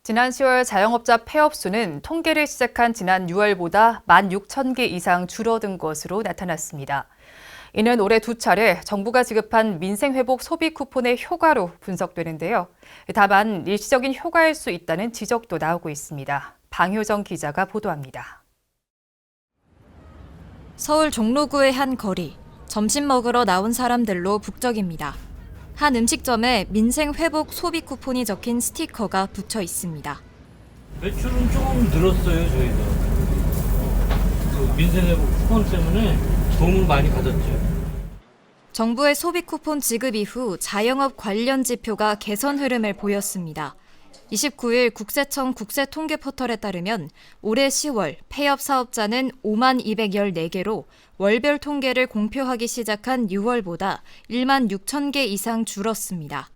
지난 10월 자영업자 폐업 수는 통계를 시작한 지난 6월보다 16,000개 이상 줄어든 것으로 나타났습니다. 이는 올해 두 차례 정부가 지급한 민생회복 소비 쿠폰의 효과로 분석되는데요. 다만 일시적인 효과일 수 있다는 지적도 나오고 있습니다. 방효정 기자가 보도합니다. 서울 종로구의 한 거리, 점심 먹으러 나온 사람들로 북적입니다. 한 음식점에 민생회복 소비 쿠폰이 적힌 스티커가 붙여 있습니다. 매출은 조금 늘었어요, 저희가. 그 민생회복 쿠폰 때문에 도움을 많이 받았죠. 정부의 소비 쿠폰 지급 이후 자영업 관련 지표가 개선 흐름을 보였습니다. 29일 국세청 국세통계포털에 따르면 올해 10월 폐업 사업자는 5만 214개로 월별 통계를 공표하기 시작한 6월보다 1만 6천 개 이상 줄었습니다.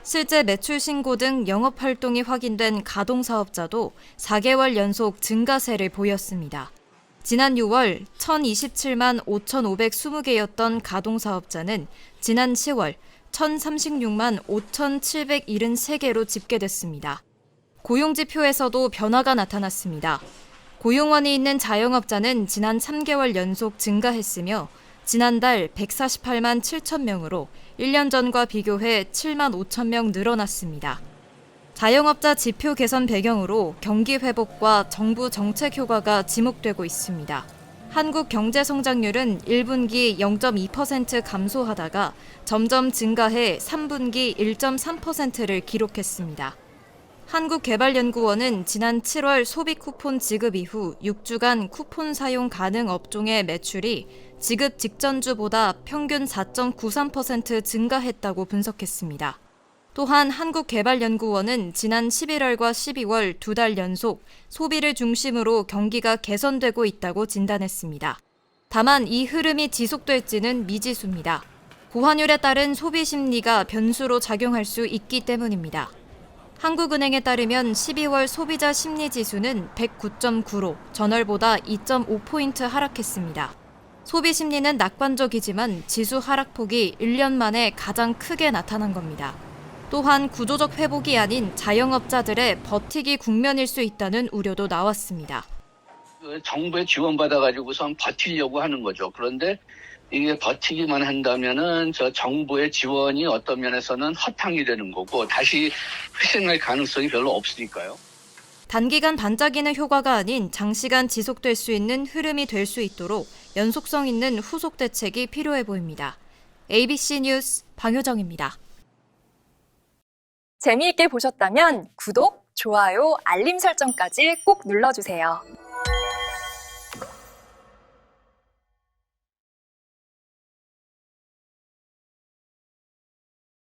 실제 매출 신고 등 영업활동이 확인된 가동사업자도 4개월 연속 증가세를 보였습니다. 지난 6월 1,027만 5,520개였던 가동사업자는 지난 10월 1,036만 5,773개로 집계됐습니다. 고용지표에서도 변화가 나타났습니다. 고용원이 있는 자영업자는 지난 3개월 연속 증가했으며 지난달 148만 7천 명으로 1년 전과 비교해 7만 5천 명 늘어났습니다. 자영업자 지표 개선 배경으로 경기 회복과 정부 정책 효과가 지목되고 있습니다. 한국 경제 성장률은 1분기 0.2% 감소하다가 점점 증가해 3분기 1.3%를 기록했습니다. 한국개발연구원은 지난 7월 소비 쿠폰 지급 이후 6주간 쿠폰 사용 가능 업종의 매출이 지급 직전주보다 평균 4.93% 증가했다고 분석했습니다. 또한 한국개발연구원은 지난 11월과 12월 두 달 연속 소비를 중심으로 경기가 개선되고 있다고 진단했습니다. 다만 이 흐름이 지속될지는 미지수입니다. 고환율에 따른 소비 심리가 변수로 작용할 수 있기 때문입니다. 한국은행에 따르면 12월 소비자 심리지수는 109.9로 전월보다 2.5포인트 하락했습니다. 소비 심리는 낙관적이지만 지수 하락폭이 1년 만에 가장 크게 나타난 겁니다. 또한 구조적 회복이 아닌 자영업자들의 버티기 국면일 수 있다는 우려도 나왔습니다. 정부의 지원받아가지고선 버티려고 하는 거죠. 그런데 이게 버티기만 한다면은 저 정부의 지원이 어떤 면에서는 허탕이 되는 거고 다시 회생할 가능성이 별로 없으니까요. 단기간 반짝이는 효과가 아닌 장시간 지속될 수 있는 흐름이 될 수 있도록 연속성 있는 후속 대책이 필요해 보입니다. ABC 뉴스 방효정입니다. 재미있게 보셨다면 구독, 좋아요, 알림 설정까지 꼭 눌러주세요.